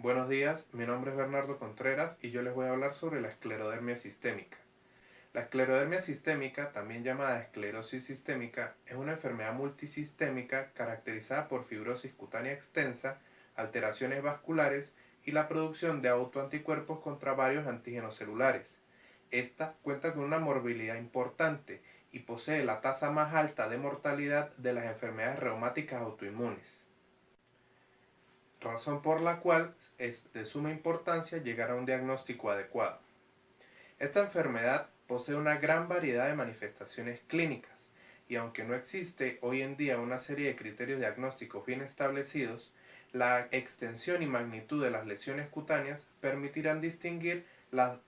Buenos días, mi nombre es Bernardo Contreras y yo les voy a hablar sobre la esclerodermia sistémica. La esclerodermia sistémica, también llamada esclerosis sistémica, es una enfermedad multisistémica caracterizada por fibrosis cutánea extensa, alteraciones vasculares y la producción de autoanticuerpos contra varios antígenos celulares. Esta cuenta con una morbilidad importante y posee la tasa más alta de mortalidad de las enfermedades reumáticas autoinmunes, razón por la cual es de suma importancia llegar a un diagnóstico adecuado. Esta enfermedad posee una gran variedad de manifestaciones clínicas y aunque no existe hoy en día una serie de criterios diagnósticos bien establecidos, la extensión y magnitud de las lesiones cutáneas permitirán distinguir las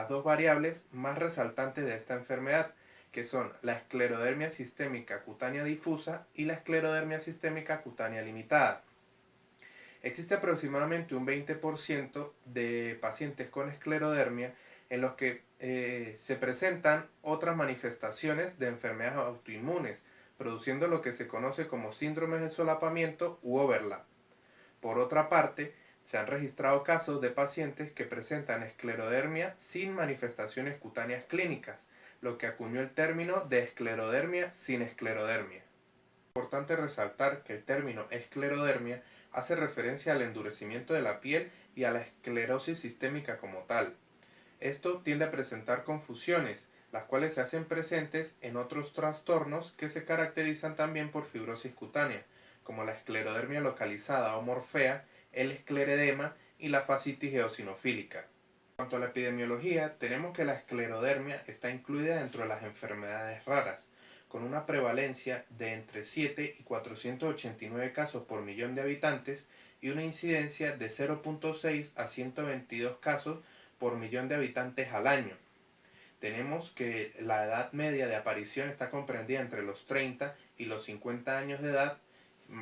dos variables más resaltantes de esta enfermedad, que son la esclerodermia sistémica cutánea difusa y la esclerodermia sistémica cutánea limitada. Existe aproximadamente un 20% de pacientes con esclerodermia en los que se presentan otras manifestaciones de enfermedades autoinmunes, produciendo lo que se conoce como síndromes de solapamiento u overlap. Por otra parte, se han registrado casos de pacientes que presentan esclerodermia sin manifestaciones cutáneas clínicas, lo que acuñó el término de esclerodermia sin esclerodermia. Es importante resaltar que el término esclerodermia hace referencia al endurecimiento de la piel y a la esclerosis sistémica como tal. Esto tiende a presentar confusiones, las cuales se hacen presentes en otros trastornos que se caracterizan también por fibrosis cutánea, como la esclerodermia localizada o morfea, el escleredema y la fascitis eosinofílica. En cuanto a la epidemiología, tenemos que la esclerodermia está incluida dentro de las enfermedades raras, con una prevalencia de entre 7 y 489 casos por millón de habitantes y una incidencia de 0.6 a 122 casos por millón de habitantes al año. Tenemos que la edad media de aparición está comprendida entre los 30 y los 50 años de edad,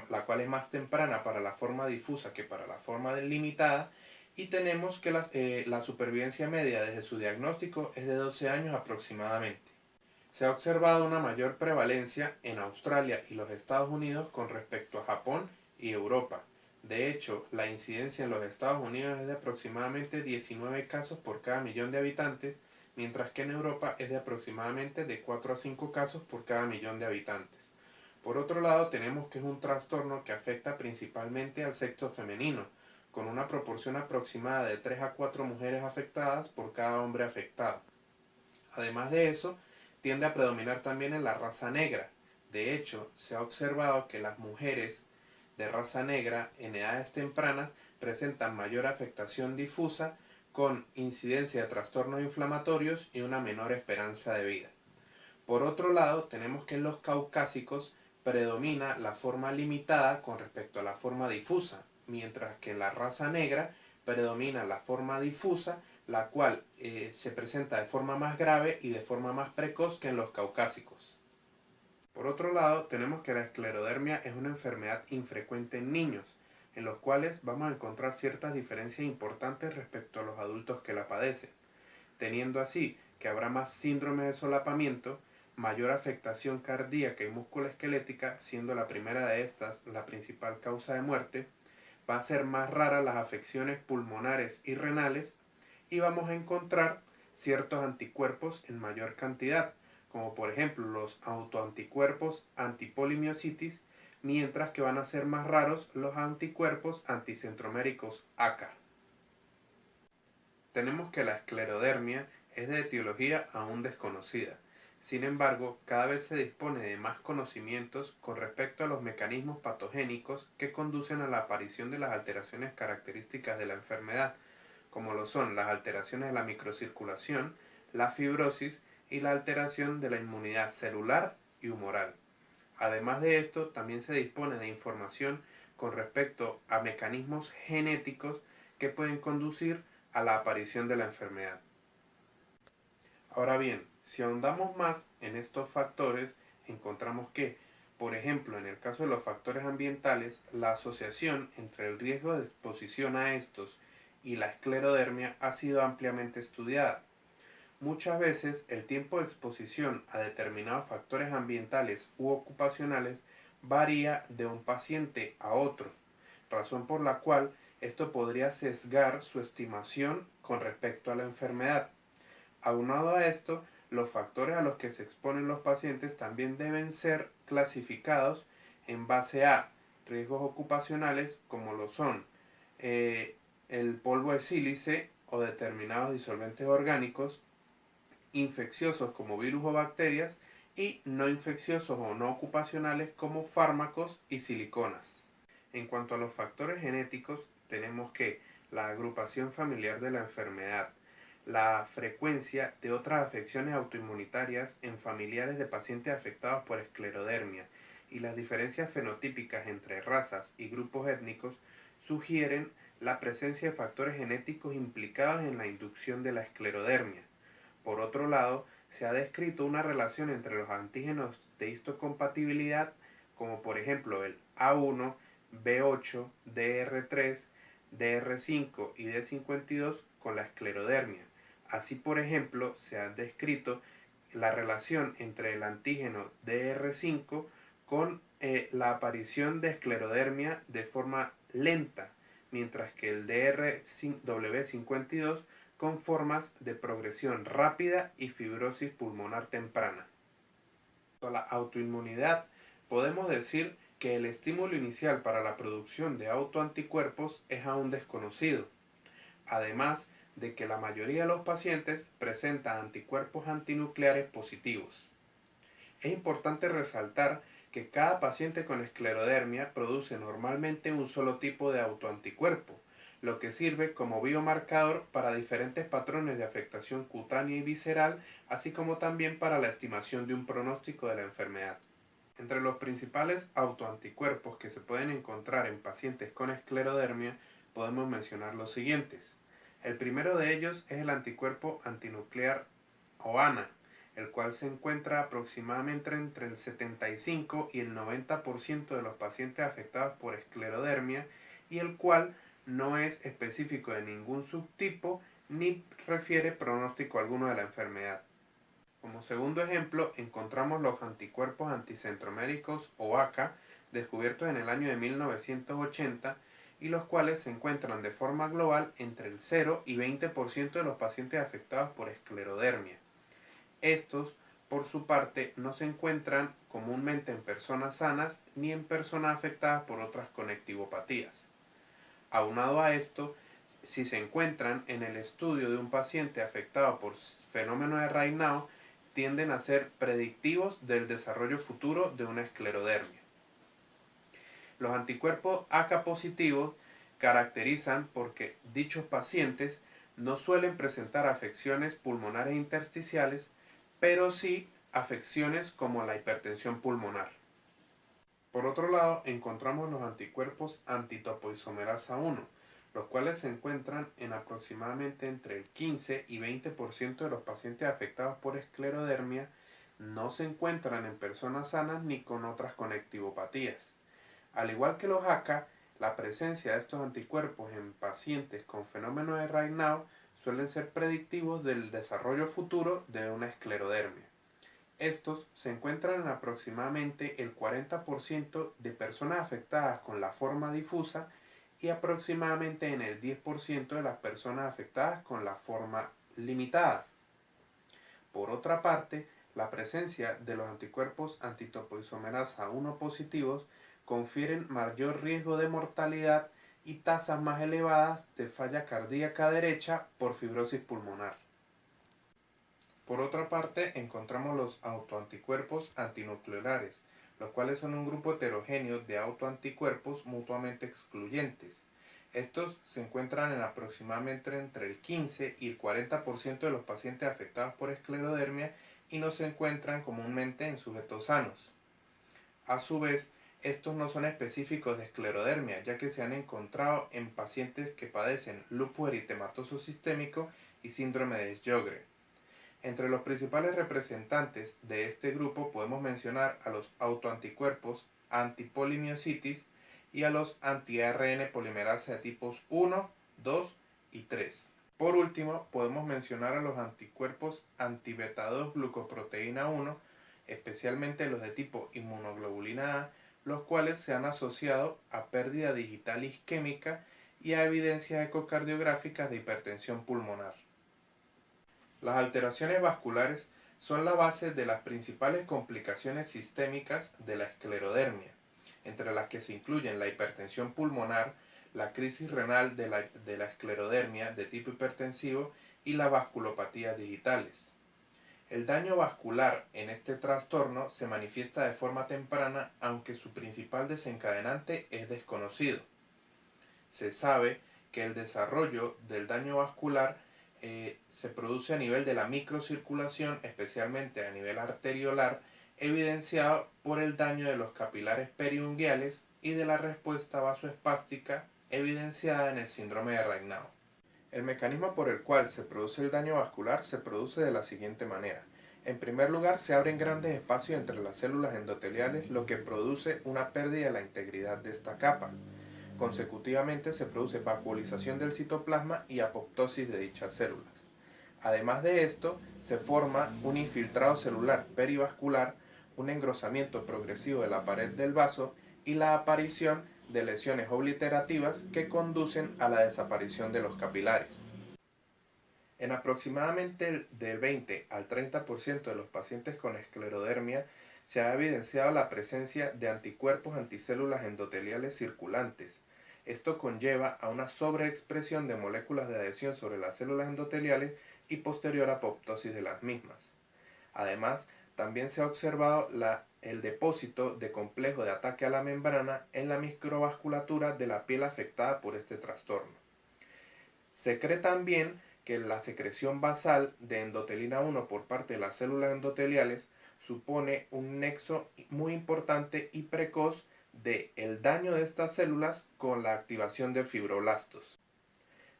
la cual es más temprana para la forma difusa que para la forma limitada, y tenemos que la supervivencia media desde su diagnóstico es de 12 años aproximadamente. Se ha observado una mayor prevalencia en Australia y los Estados Unidos con respecto a Japón y Europa. De hecho, la incidencia en los Estados Unidos es de aproximadamente 19 casos por cada millón de habitantes, mientras que en Europa es de aproximadamente de 4 a 5 casos por cada millón de habitantes. Por otro lado, tenemos que es un trastorno que afecta principalmente al sexo femenino, con una proporción aproximada de 3 a 4 mujeres afectadas por cada hombre afectado. Además de eso, tiende a predominar también en la raza negra. De hecho, se ha observado que las mujeres de raza negra en edades tempranas presentan mayor afectación difusa con incidencia de trastornos inflamatorios y una menor esperanza de vida. Por otro lado, tenemos que en los caucásicos predomina la forma limitada con respecto a la forma difusa, mientras que en la raza negra predomina la forma difusa, la cual se presenta de forma más grave y de forma más precoz que en los caucásicos. Por otro lado, tenemos que la esclerodermia es una enfermedad infrecuente en niños, en los cuales vamos a encontrar ciertas diferencias importantes respecto a los adultos que la padecen, teniendo así que habrá más síndrome de solapamiento, mayor afectación cardíaca y musculoesquelética, siendo la primera de estas la principal causa de muerte, va a ser más rara las afecciones pulmonares y renales, y vamos a encontrar ciertos anticuerpos en mayor cantidad, como por ejemplo los autoanticuerpos antipolimiositis, mientras que van a ser más raros los anticuerpos anticentroméricos ACA. Tenemos que la esclerodermia es de etiología aún desconocida. Sin embargo, cada vez se dispone de más conocimientos con respecto a los mecanismos patogénicos que conducen a la aparición de las alteraciones características de la enfermedad, como lo son las alteraciones de la microcirculación, la fibrosis y la alteración de la inmunidad celular y humoral. Además de esto, también se dispone de información con respecto a mecanismos genéticos que pueden conducir a la aparición de la enfermedad. Ahora bien, si ahondamos más en estos factores, encontramos que, por ejemplo, en el caso de los factores ambientales, la asociación entre el riesgo de exposición a estos y la esclerodermia ha sido ampliamente estudiada. Muchas veces el tiempo de exposición a determinados factores ambientales u ocupacionales varía de un paciente a otro, razón por la cual Esto podría sesgar su estimación con respecto a la enfermedad. Aunado a esto, los factores a los que se exponen los pacientes también deben ser clasificados en base a riesgos ocupacionales como lo son el polvo de sílice o determinados disolventes orgánicos, infecciosos como virus o bacterias y no infecciosos o no ocupacionales como fármacos y siliconas. En cuanto a los factores genéticos, tenemos que la agrupación familiar de la enfermedad, la frecuencia de otras afecciones autoinmunitarias en familiares de pacientes afectados por esclerodermia y las diferencias fenotípicas entre razas y grupos étnicos sugieren la presencia de factores genéticos implicados en la inducción de la esclerodermia. Por otro lado, se ha descrito una relación entre los antígenos de histocompatibilidad, como por ejemplo el A1, B8, DR3, DR5 y D52 con la esclerodermia. Así, por ejemplo, se ha descrito la relación entre el antígeno DR5 con la aparición de esclerodermia de forma lenta, mientras que el DRW52 con formas de progresión rápida y fibrosis pulmonar temprana. La autoinmunidad, podemos decir que el estímulo inicial para la producción de autoanticuerpos es aún desconocido, además de que la mayoría de los pacientes presenta anticuerpos antinucleares positivos. Es importante resaltar que cada paciente con esclerodermia produce normalmente un solo tipo de autoanticuerpo, lo que sirve como biomarcador para diferentes patrones de afectación cutánea y visceral, así como también para la estimación de un pronóstico de la enfermedad. Entre los principales autoanticuerpos que se pueden encontrar en pacientes con esclerodermia podemos mencionar los siguientes. El primero de ellos es el anticuerpo antinuclear o ANA, el cual se encuentra aproximadamente entre el 75 y el 90% de los pacientes afectados por esclerodermia y el cual no es específico de ningún subtipo ni refiere pronóstico alguno de la enfermedad. Como segundo ejemplo, encontramos los anticuerpos anticentroméricos o ACA, descubiertos en el año de 1980 y los cuales se encuentran de forma global entre el 0 y 20% de los pacientes afectados por esclerodermia. Estos, por su parte, no se encuentran comúnmente en personas sanas ni en personas afectadas por otras conectivopatías. Aunado a esto, si se encuentran en el estudio de un paciente afectado por fenómeno de Raynaud, tienden a ser predictivos del desarrollo futuro de una esclerodermia. Los anticuerpos ACA positivos caracterizan porque dichos pacientes no suelen presentar afecciones pulmonares intersticiales, pero sí afecciones como la hipertensión pulmonar. Por otro lado, encontramos los anticuerpos antitopoisomerasa 1, los cuales se encuentran en aproximadamente entre el 15 y 20% de los pacientes afectados por esclerodermia, no se encuentran en personas sanas ni con otras conectivopatías. Al igual que los ACA, la presencia de estos anticuerpos en pacientes con fenómeno de Raynaud suelen ser predictivos del desarrollo futuro de una esclerodermia. Estos se encuentran en aproximadamente el 40% de personas afectadas con la forma difusa y aproximadamente en el 10% de las personas afectadas con la forma limitada. Por otra parte, la presencia de los anticuerpos antitopoisomerasa 1 positivos confieren mayor riesgo de mortalidad y tasas más elevadas de falla cardíaca derecha por fibrosis pulmonar. Por otra parte, encontramos los autoanticuerpos antinucleolares, los cuales son un grupo heterogéneo de autoanticuerpos mutuamente excluyentes. Estos se encuentran en aproximadamente entre el 15 y el 40% de los pacientes afectados por esclerodermia y no se encuentran comúnmente en sujetos sanos. A su vez, estos no son específicos de esclerodermia, ya que se han encontrado en pacientes que padecen lupus eritematoso sistémico y síndrome de Sjögren. Entre los principales representantes de este grupo podemos mencionar a los autoanticuerpos antipolimiositis y a los anti-ARN polimerasa de tipos 1, 2 y 3. Por último, podemos mencionar a los anticuerpos anti-beta-2 glucoproteína 1, especialmente los de tipo inmunoglobulina A, los cuales se han asociado a pérdida digital isquémica y a evidencias ecocardiográficas de hipertensión pulmonar. Las alteraciones vasculares son la base de las principales complicaciones sistémicas de la esclerodermia, entre las que se incluyen la hipertensión pulmonar, la crisis renal de la esclerodermia de tipo hipertensivo y la vasculopatía digitales. El daño vascular en este trastorno se manifiesta de forma temprana, aunque su principal desencadenante es desconocido. Se sabe que el desarrollo del daño vascular se produce a nivel de la microcirculación, especialmente a nivel arteriolar, evidenciado por el daño de los capilares periunguales y de la respuesta vasoespástica evidenciada en el síndrome de Raynaud. El mecanismo por el cual se produce el daño vascular se produce de la siguiente manera. En primer lugar, se abren grandes espacios entre las células endoteliales, lo que produce una pérdida de la integridad de esta capa. Consecutivamente se produce vacuolización del citoplasma y apoptosis de dichas células. Además de esto, se forma un infiltrado celular perivascular, un engrosamiento progresivo de la pared del vaso y la aparición de lesiones obliterativas que conducen a la desaparición de los capilares. En aproximadamente del 20 al 30% de los pacientes con esclerodermia se ha evidenciado la presencia de anticuerpos anticélulas endoteliales circulantes. Esto conlleva a una sobreexpresión de moléculas de adhesión sobre las células endoteliales y posterior apoptosis de las mismas. Además, también se ha observado el depósito de complejo de ataque a la membrana en la microvasculatura de la piel afectada por este trastorno. Se cree también que la secreción basal de endotelina 1 por parte de las células endoteliales supone un nexo muy importante y precoz de el daño de estas células con la activación de fibroblastos.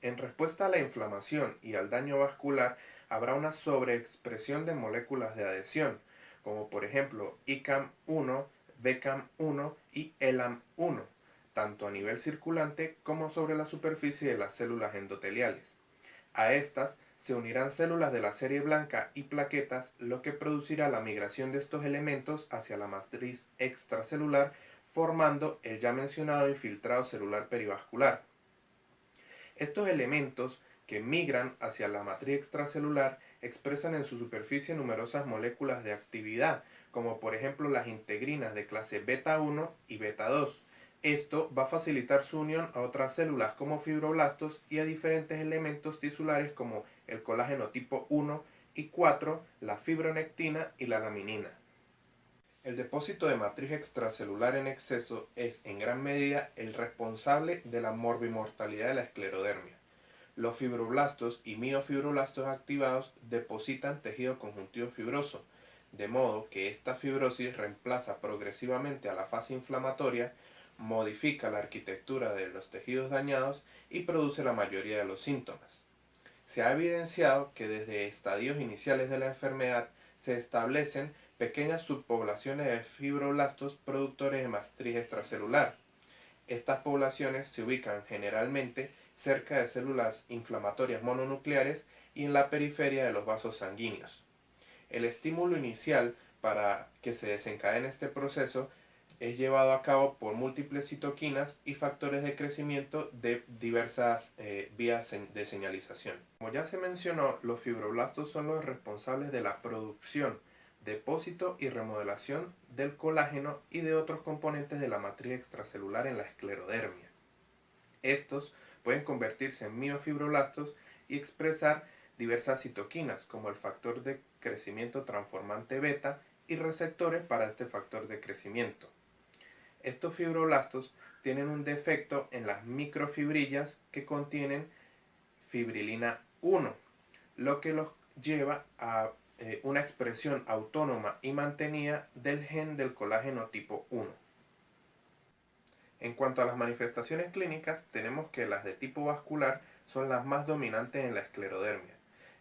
En respuesta a la inflamación y al daño vascular, habrá una sobreexpresión de moléculas de adhesión, como por ejemplo ICAM1, BCAM1 y ELAM1, tanto a nivel circulante como sobre la superficie de las células endoteliales. A estas se unirán células de la serie blanca y plaquetas, lo que producirá la migración de estos elementos hacia la matriz extracelular, formando el ya mencionado infiltrado celular perivascular. Estos elementos que migran hacia la matriz extracelular expresan en su superficie numerosas moléculas de actividad, como por ejemplo las integrinas de clase beta 1 y beta 2. Esto va a facilitar su unión a otras células como fibroblastos y a diferentes elementos tisulares como el colágeno tipo 1 y 4, la fibronectina y la laminina. El depósito de matriz extracelular en exceso es en gran medida el responsable de la morbimortalidad de la esclerodermia. Los fibroblastos y miofibroblastos activados depositan tejido conjuntivo fibroso, de modo que esta fibrosis reemplaza progresivamente a la fase inflamatoria, modifica la arquitectura de los tejidos dañados y produce la mayoría de los síntomas. Se ha evidenciado que desde estadios iniciales de la enfermedad se establecen pequeñas subpoblaciones de fibroblastos productores de matriz extracelular. Estas poblaciones se ubican generalmente cerca de células inflamatorias mononucleares y en la periferia de los vasos sanguíneos. El estímulo inicial para que se desencadene este proceso es llevado a cabo por múltiples citoquinas y factores de crecimiento de diversas vías de señalización. Como ya se mencionó, los fibroblastos son los responsables de la producción, depósito y remodelación del colágeno y de otros componentes de la matriz extracelular en la esclerodermia. Estos pueden convertirse en miofibroblastos y expresar diversas citoquinas, como el factor de crecimiento transformante beta y receptores para este factor de crecimiento. Estos fibroblastos tienen un defecto en las microfibrillas que contienen fibrilina 1, lo que los lleva a una expresión autónoma y mantenida del gen del colágeno tipo 1. En cuanto a las manifestaciones clínicas, tenemos que las de tipo vascular son las más dominantes en la esclerodermia.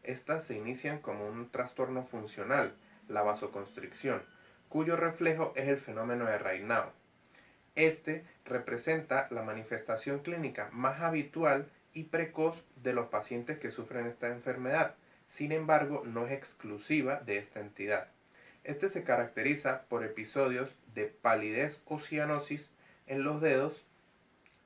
Estas se inician como un trastorno funcional, la vasoconstricción, cuyo reflejo es el fenómeno de Raynaud. Este representa la manifestación clínica más habitual y precoz de los pacientes que sufren esta enfermedad. Sin embargo, no es exclusiva de esta entidad. Este se caracteriza por episodios de palidez o cianosis en los dedos,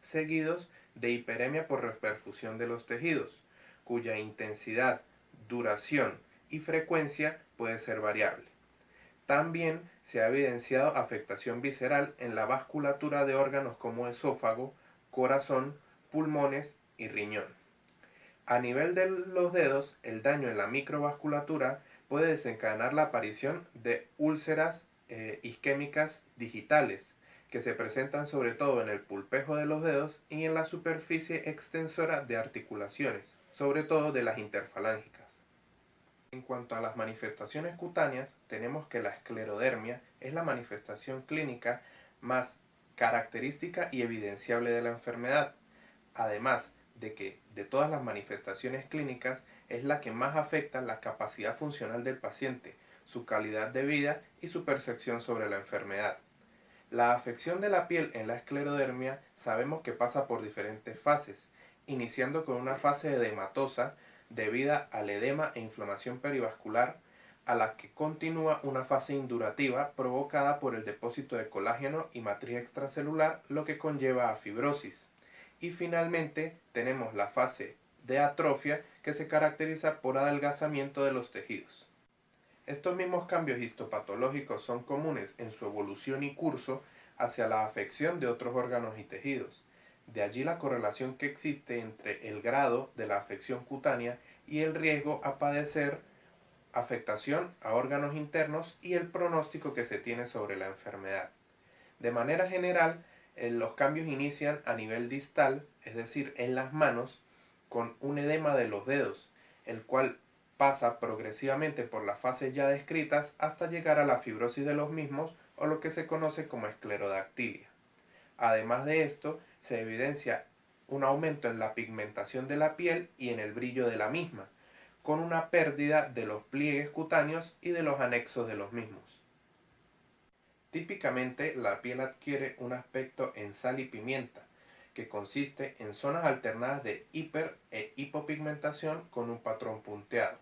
seguidos de hiperemia por reperfusión de los tejidos, cuya intensidad, duración y frecuencia puede ser variable. También se ha evidenciado afectación visceral en la vasculatura de órganos como esófago, corazón, pulmones y riñón. A nivel de los dedos, el daño en la microvasculatura puede desencadenar la aparición de úlceras isquémicas digitales, que se presentan sobre todo en el pulpejo de los dedos y en la superficie extensora de articulaciones, sobre todo de las interfalángicas. En cuanto a las manifestaciones cutáneas, tenemos que la esclerodermia es la manifestación clínica más característica y evidenciable de la enfermedad, además de que de todas las manifestaciones clínicas es la que más afecta la capacidad funcional del paciente, su calidad de vida y su percepción sobre la enfermedad. La afección de la piel en la esclerodermia sabemos que pasa por diferentes fases, iniciando con una fase edematosa debida al edema e inflamación perivascular, a la que continúa una fase indurativa provocada por el depósito de colágeno y matriz extracelular, lo que conlleva a fibrosis. Y finalmente tenemos la fase de atrofia, que se caracteriza por adelgazamiento de los tejidos. Estos mismos cambios histopatológicos son comunes en su evolución y curso hacia la afección de otros órganos y tejidos. De allí la correlación que existe entre el grado de la afección cutánea y el riesgo a padecer afectación a órganos internos y el pronóstico que se tiene sobre la enfermedad. De manera general, los cambios inician a nivel distal, es decir, en las manos, con un edema de los dedos, el cual pasa progresivamente por las fases ya descritas hasta llegar a la fibrosis de los mismos o lo que se conoce como esclerodactilia. Además de esto, se evidencia un aumento en la pigmentación de la piel y en el brillo de la misma, con una pérdida de los pliegues cutáneos y de los anexos de los mismos. Típicamente, la piel adquiere un aspecto en sal y pimienta, que consiste en zonas alternadas de hiper e hipopigmentación con un patrón punteado.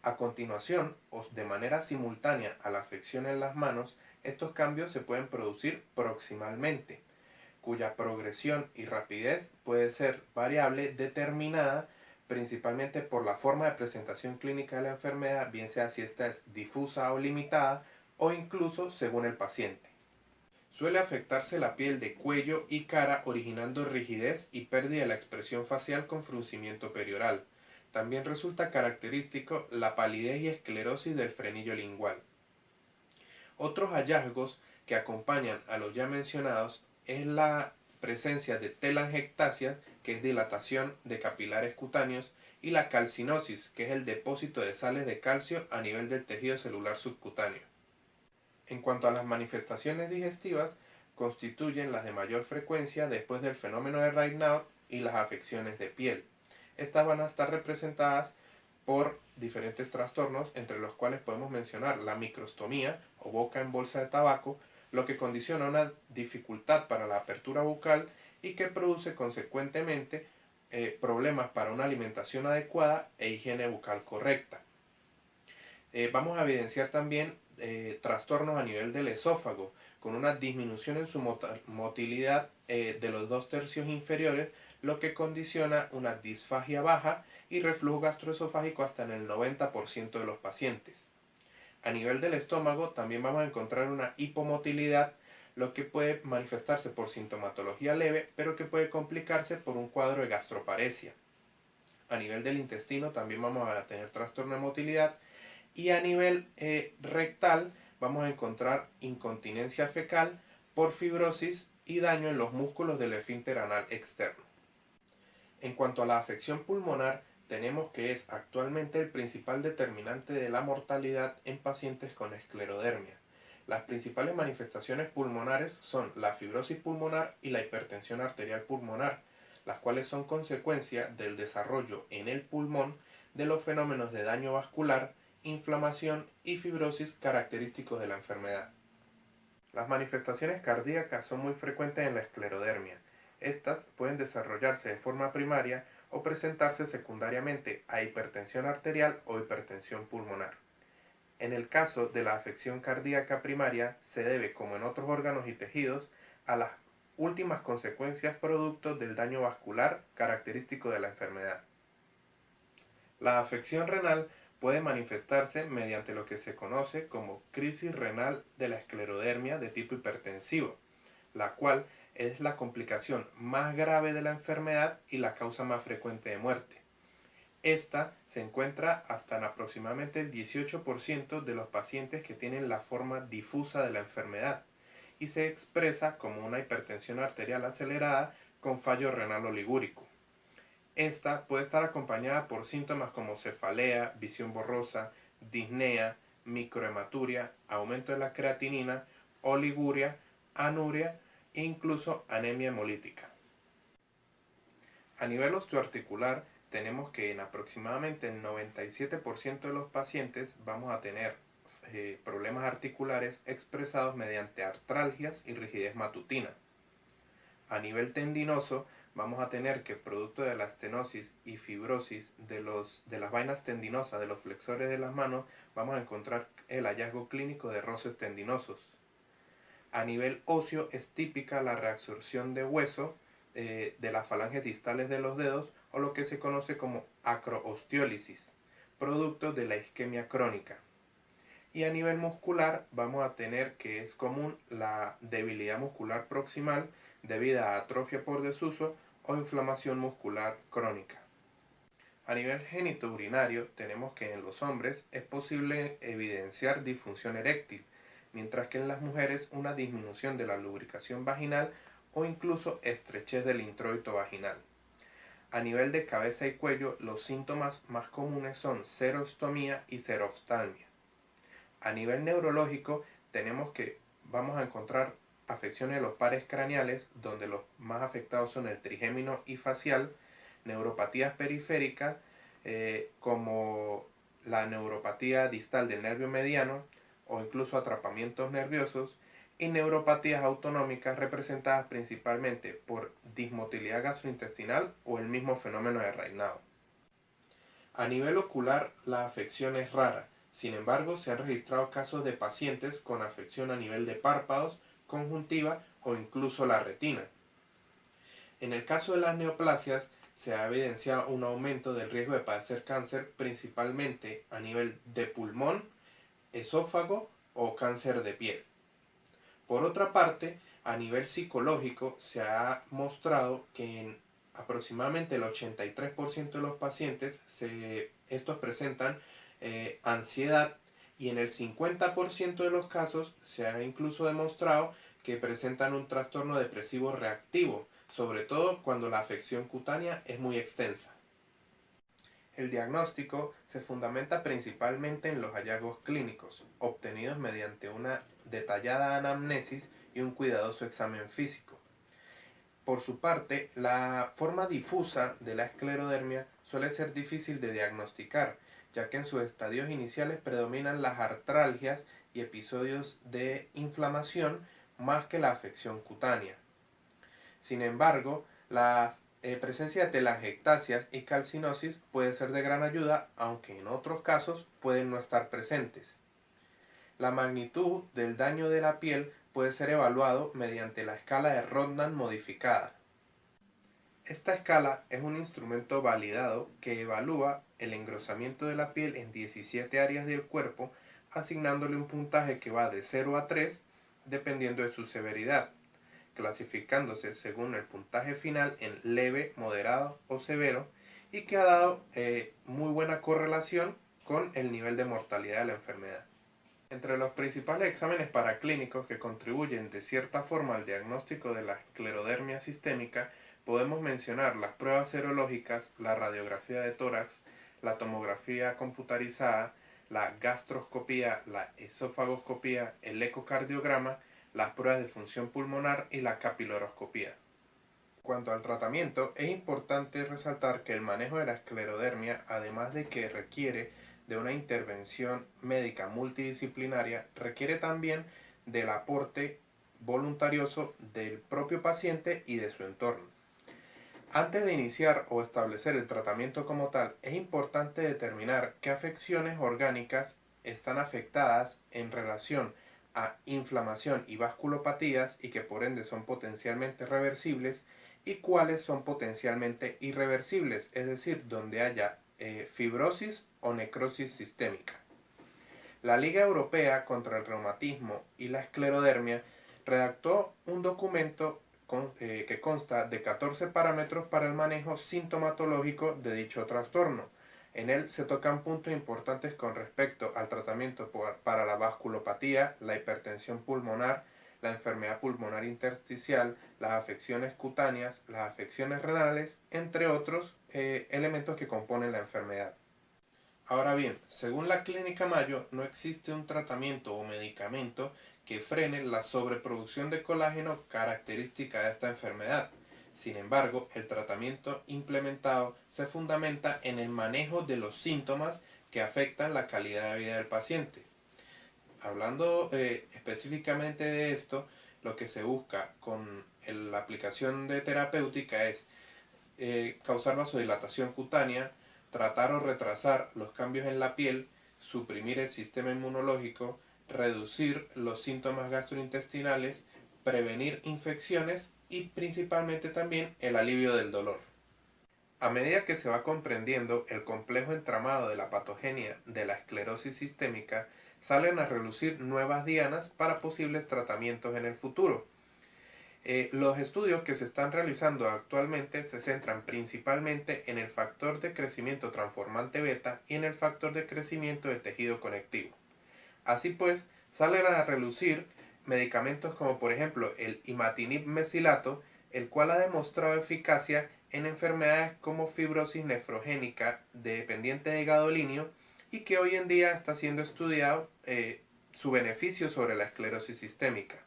A continuación, o de manera simultánea a la afección en las manos, estos cambios se pueden producir proximalmente, cuya progresión y rapidez puede ser variable, determinada principalmente por la forma de presentación clínica de la enfermedad, bien sea si esta es difusa o limitada, o incluso según el paciente. Suele afectarse la piel de cuello y cara, originando rigidez y pérdida de la expresión facial con fruncimiento perioral. También resulta característico la palidez y esclerosis del frenillo lingual. Otros hallazgos que acompañan a los ya mencionados es la presencia de telangiectasia, que es dilatación de capilares cutáneos, y la calcinosis, que es el depósito de sales de calcio a nivel del tejido celular subcutáneo. En cuanto a las manifestaciones digestivas, constituyen las de mayor frecuencia después del fenómeno de Raynaud y las afecciones de piel. Estas van a estar representadas por diferentes trastornos, entre los cuales podemos mencionar la microstomía o boca en bolsa de tabaco, lo que condiciona una dificultad para la apertura bucal y que produce consecuentemente problemas para una alimentación adecuada e higiene bucal correcta. Vamos a evidenciar también trastornos a nivel del esófago, con una disminución en su motilidad de los 2/3 inferiores, lo que condiciona una disfagia baja y reflujo gastroesofágico hasta en el 90% de los pacientes. A nivel del estómago también vamos a encontrar una hipomotilidad, lo que puede manifestarse por sintomatología leve, pero que puede complicarse por un cuadro de gastroparesia. A nivel del intestino también vamos a tener trastorno de motilidad, y a nivel rectal vamos a encontrar incontinencia fecal por fibrosis y daño en los músculos del esfínter anal externo. En cuanto a la afección pulmonar, tenemos que es actualmente el principal determinante de la mortalidad en pacientes con esclerodermia. Las principales manifestaciones pulmonares son la fibrosis pulmonar y la hipertensión arterial pulmonar, las cuales son consecuencia del desarrollo en el pulmón de los fenómenos de daño vascular, inflamación y fibrosis característicos de la enfermedad. Las manifestaciones cardíacas son muy frecuentes en la esclerodermia. Estas pueden desarrollarse de forma primaria o presentarse secundariamente a hipertensión arterial o hipertensión pulmonar. En el caso de la afección cardíaca primaria, se debe, como en otros órganos y tejidos, a las últimas consecuencias producto del daño vascular característico de la enfermedad. La afección renal puede manifestarse mediante lo que se conoce como crisis renal de la esclerodermia de tipo hipertensivo, la cual es la complicación más grave de la enfermedad y la causa más frecuente de muerte. Esta se encuentra hasta en aproximadamente el 18% de los pacientes que tienen la forma difusa de la enfermedad y se expresa como una hipertensión arterial acelerada con fallo renal oligúrico. Esta puede estar acompañada por síntomas como cefalea, visión borrosa, disnea, microhematuria, aumento de la creatinina, oliguria, anuria e incluso anemia hemolítica. A nivel osteoarticular, tenemos que en aproximadamente el 97% de los pacientes vamos a tener problemas articulares expresados mediante artralgias y rigidez matutina. A nivel tendinoso, vamos a tener que producto de la estenosis y fibrosis de las vainas tendinosas de los flexores de las manos, vamos a encontrar el hallazgo clínico de roces tendinosos. A nivel óseo es típica la reabsorción de hueso de las falanges distales de los dedos o lo que se conoce como acroosteólisis, producto de la isquemia crónica. Y a nivel muscular vamos a tener que es común la debilidad muscular proximal debido a atrofia por desuso o inflamación muscular crónica. A nivel genitourinario tenemos que en los hombres es posible evidenciar disfunción eréctil, mientras que en las mujeres una disminución de la lubricación vaginal o incluso estrechez del introito vaginal. A nivel de cabeza y cuello, los síntomas más comunes son serostomía y seroftalmia. A nivel neurológico, tenemos que vamos a encontrar afecciones de los pares craneales, donde los más afectados son el trigémino y facial, neuropatías periféricas, como la neuropatía distal del nervio mediano, o incluso atrapamientos nerviosos, y neuropatías autonómicas representadas principalmente por dismotilidad gastrointestinal o el mismo fenómeno de Raynaud. A nivel ocular, la afección es rara, sin embargo se han registrado casos de pacientes con afección a nivel de párpados, conjuntiva o incluso la retina. En el caso de las neoplasias, se ha evidenciado un aumento del riesgo de padecer cáncer principalmente a nivel de pulmón, esófago o cáncer de piel. Por otra parte, a nivel psicológico se ha mostrado que en aproximadamente el 83% de los pacientes estos presentan ansiedad y en el 50% de los casos se ha incluso demostrado que presentan un trastorno depresivo reactivo, sobre todo cuando la afección cutánea es muy extensa. El diagnóstico se fundamenta principalmente en los hallazgos clínicos, obtenidos mediante una detallada anamnesis y un cuidadoso examen físico. Por su parte, la forma difusa de la esclerodermia suele ser difícil de diagnosticar, ya que en sus estadios iniciales predominan las artralgias y episodios de inflamación más que la afección cutánea. Sin embargo, la presencia de telangiectasias y calcinosis puede ser de gran ayuda, aunque en otros casos pueden no estar presentes. La magnitud del daño de la piel puede ser evaluado mediante la escala de Rodnan modificada. Esta escala es un instrumento validado que evalúa el engrosamiento de la piel en 17 áreas del cuerpo, asignándole un puntaje que va de 0 a 3 dependiendo de su severidad, clasificándose según el puntaje final en leve, moderado o severo, y que ha dado muy buena correlación con el nivel de mortalidad de la enfermedad. Entre los principales exámenes paraclínicos que contribuyen de cierta forma al diagnóstico de la esclerodermia sistémica podemos mencionar las pruebas serológicas, la radiografía de tórax, la tomografía computarizada, la gastroscopía, la esofagoscopía, el ecocardiograma, las pruebas de función pulmonar y la capilaroscopía. En cuanto al tratamiento, es importante resaltar que el manejo de la esclerodermia, además de que requiere de una intervención médica multidisciplinaria, requiere también del aporte voluntarioso del propio paciente y de su entorno. Antes de iniciar o establecer el tratamiento como tal, es importante determinar qué afecciones orgánicas están afectadas en relación a inflamación y vasculopatías y que por ende son potencialmente reversibles, y cuáles son potencialmente irreversibles, es decir, donde haya fibrosis o necrosis sistémica. La Liga Europea contra el Reumatismo y la Esclerodermia redactó un documento que consta de 14 parámetros para el manejo sintomatológico de dicho trastorno. En él se tocan puntos importantes con respecto al tratamiento para la vasculopatía, la hipertensión pulmonar, la enfermedad pulmonar intersticial, las afecciones cutáneas, las afecciones renales, entre otros elementos que componen la enfermedad. Ahora bien, según la Clínica Mayo, no existe un tratamiento o medicamento que frene la sobreproducción de colágeno característica de esta enfermedad. Sin embargo, el tratamiento implementado se fundamenta en el manejo de los síntomas que afectan la calidad de vida del paciente. Hablando específicamente de esto, lo que se busca con la aplicación de terapéutica es causar vasodilatación cutánea, tratar o retrasar los cambios en la piel, suprimir el sistema inmunológico, reducir los síntomas gastrointestinales, prevenir infecciones y principalmente también el alivio del dolor. A medida que se va comprendiendo el complejo entramado de la patogenia de la esclerosis sistémica, salen a relucir nuevas dianas para posibles tratamientos en el futuro. Los estudios que se están realizando actualmente se centran principalmente en el factor de crecimiento transformante beta y en el factor de crecimiento del tejido conectivo. Así pues, salen a relucir medicamentos como por ejemplo el imatinib mesilato, el cual ha demostrado eficacia en enfermedades como fibrosis nefrogénica dependiente de gadolinio y que hoy en día está siendo estudiado su beneficio sobre la esclerosis sistémica.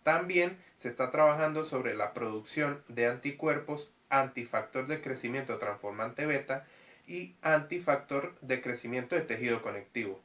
También se está trabajando sobre la producción de anticuerpos antifactor de crecimiento transformante beta y antifactor de crecimiento de tejido conectivo.